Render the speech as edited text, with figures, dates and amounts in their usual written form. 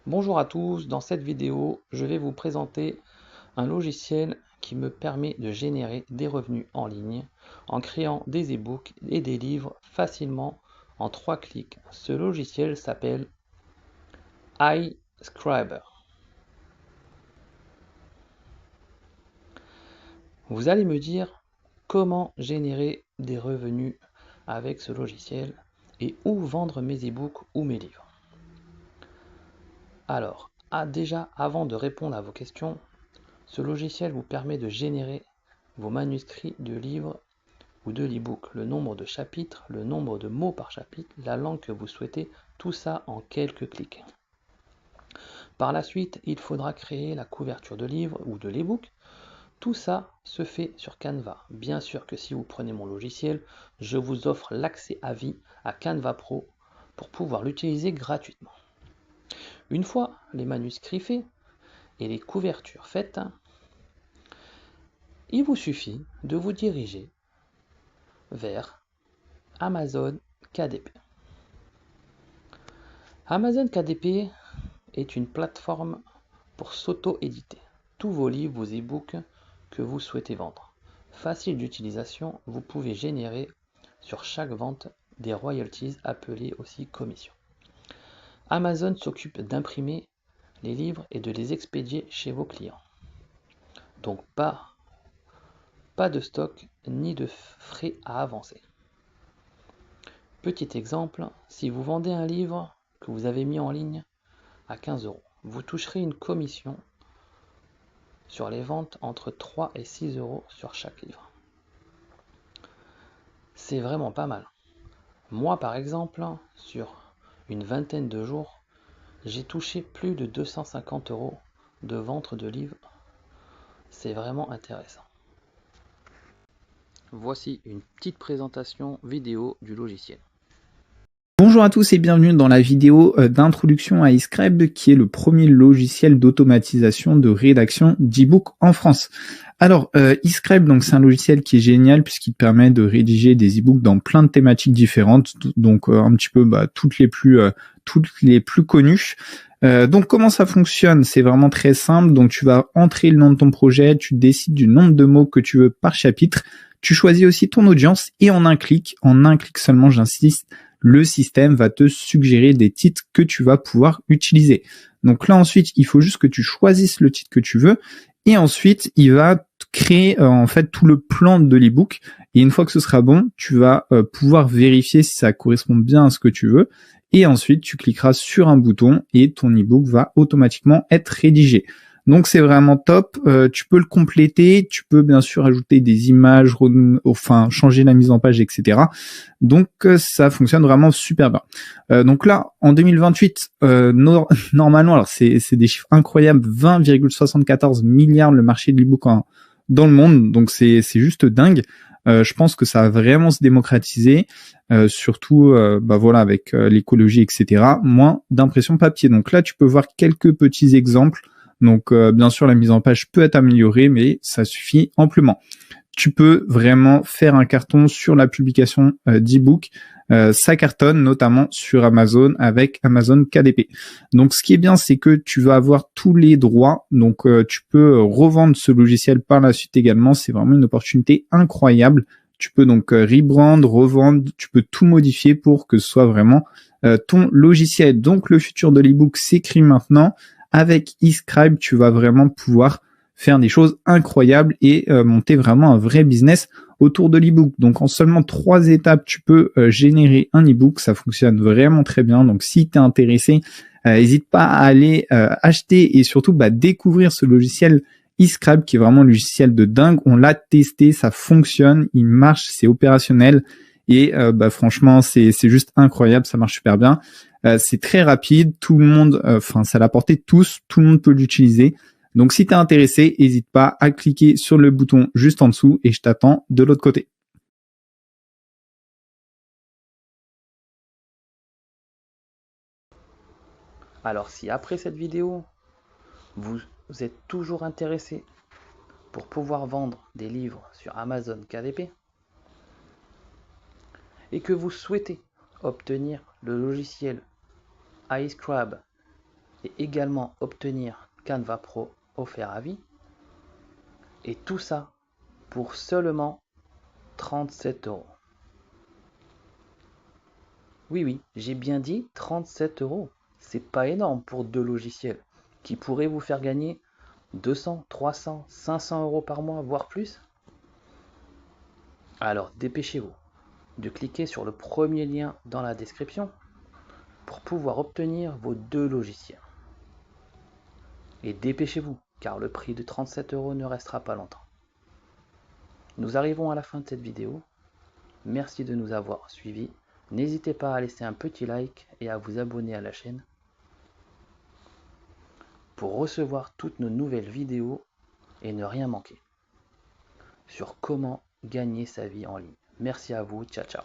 Bonjour à tous, dans cette vidéo, je vais vous présenter un logiciel qui me permet de générer des revenus en ligne en créant des e-books et des livres facilement en 3 clics. Ce logiciel s'appelle iScriber. Vous allez me dire comment générer des revenus avec ce logiciel et où vendre mes e-books ou mes livres. Alors, déjà avant de répondre à vos questions, ce logiciel vous permet de générer vos manuscrits de livres ou de l'e-book, le nombre de chapitres, le nombre de mots par chapitre, la langue que vous souhaitez, tout ça en quelques clics. Par la suite, il faudra créer la couverture de livre ou de l'e-book. Tout ça se fait sur Canva. Bien sûr que si vous prenez mon logiciel, je vous offre l'accès à vie à Canva Pro pour pouvoir l'utiliser gratuitement. Une fois les manuscrits faits et les couvertures faites, il vous suffit de vous diriger vers Amazon KDP. Amazon KDP est une plateforme pour s'auto-éditer tous vos livres, vos e-books que vous souhaitez vendre. Facile d'utilisation, vous pouvez générer sur chaque vente des royalties appelées aussi commissions. Amazon s'occupe d'imprimer les livres et de les expédier chez vos clients. Donc pas de stock ni de frais à avancer. Petit exemple, si vous vendez un livre que vous avez mis en ligne à 15 €, vous toucherez une commission sur les ventes entre 3 et 6 € sur chaque livre. C'est vraiment pas mal. Moi par exemple, sur une vingtaine de jours, j'ai touché plus de 250 € de vente de livres. C'est vraiment intéressant. Voici une petite présentation vidéo du logiciel. Bonjour à tous et bienvenue dans la vidéo d'introduction à iScribe, qui est le premier logiciel d'automatisation de rédaction d'e-book en France. Alors, iScribe, donc c'est un logiciel qui est génial puisqu'il permet de rédiger des e-books dans plein de thématiques différentes, donc un petit peu toutes les plus connues. Donc comment ça fonctionne? C'est vraiment très simple. Donc tu vas entrer le nom de ton projet, tu décides du nombre de mots que tu veux par chapitre, tu choisis aussi ton audience et en un clic seulement, j'insiste, le système va te suggérer des titres que tu vas pouvoir utiliser. Donc là ensuite, il faut juste que tu choisisses le titre que tu veux et ensuite, il va créer en fait tout le plan de l'ebook et une fois que ce sera bon, tu vas pouvoir vérifier si ça correspond bien à ce que tu veux et ensuite, tu cliqueras sur un bouton et ton ebook va automatiquement être rédigé. Donc c'est vraiment top, tu peux le compléter, tu peux bien sûr ajouter des images, changer la mise en page, etc. Donc ça fonctionne vraiment super bien. Donc là, en 2028, normalement, alors c'est des chiffres incroyables, 20,74 milliards le marché de l'e-book dans le monde, donc c'est juste dingue. Je pense que ça va vraiment se démocratiser, surtout avec l'écologie, etc. Moins d'impression papier. Donc là, tu peux voir quelques petits exemples. Donc bien sûr, la mise en page peut être améliorée, mais ça suffit amplement. Tu peux vraiment faire un carton sur la publication d'e-book. Ça cartonne notamment sur Amazon avec Amazon KDP. Donc ce qui est bien, c'est que tu vas avoir tous les droits. Donc tu peux revendre ce logiciel par la suite également. C'est vraiment une opportunité incroyable. Tu peux donc rebrand, revendre, tu peux tout modifier pour que ce soit vraiment ton logiciel. Donc le futur de l'e-book s'écrit maintenant. Avec iScribe, tu vas vraiment pouvoir faire des choses incroyables et monter vraiment un vrai business autour de l'e-book. Donc en seulement 3 étapes, tu peux générer un e-book. Ça fonctionne vraiment très bien. Donc si tu es intéressé, n'hésite pas à aller acheter et surtout découvrir ce logiciel iScribe qui est vraiment un logiciel de dingue. On l'a testé, ça fonctionne, il marche, c'est opérationnel et franchement c'est juste incroyable, ça marche super bien. C'est très rapide, tout le monde, c'est à la portée de tous, tout le monde peut l'utiliser. Donc si tu es intéressé, n'hésite pas à cliquer sur le bouton juste en dessous et je t'attends de l'autre côté. Alors si après cette vidéo, vous êtes toujours intéressé pour pouvoir vendre des livres sur Amazon KDP et que vous souhaitez obtenir le logiciel iScribe et également obtenir Canva Pro offert à vie. Et tout ça pour seulement 37 €. Oui, j'ai bien dit 37 €. C'est pas énorme pour 2 logiciels qui pourraient vous faire gagner 200, 300, 500 € par mois, voire plus. Alors dépêchez-vous de cliquer sur le premier lien dans la description pour pouvoir obtenir vos 2 logiciels. Et dépêchez-vous, car le prix de 37 € ne restera pas longtemps. Nous arrivons à la fin de cette vidéo. Merci de nous avoir suivis. N'hésitez pas à laisser un petit like et à vous abonner à la chaîne pour recevoir toutes nos nouvelles vidéos et ne rien manquer sur comment gagner sa vie en ligne. Merci à vous, ciao ciao.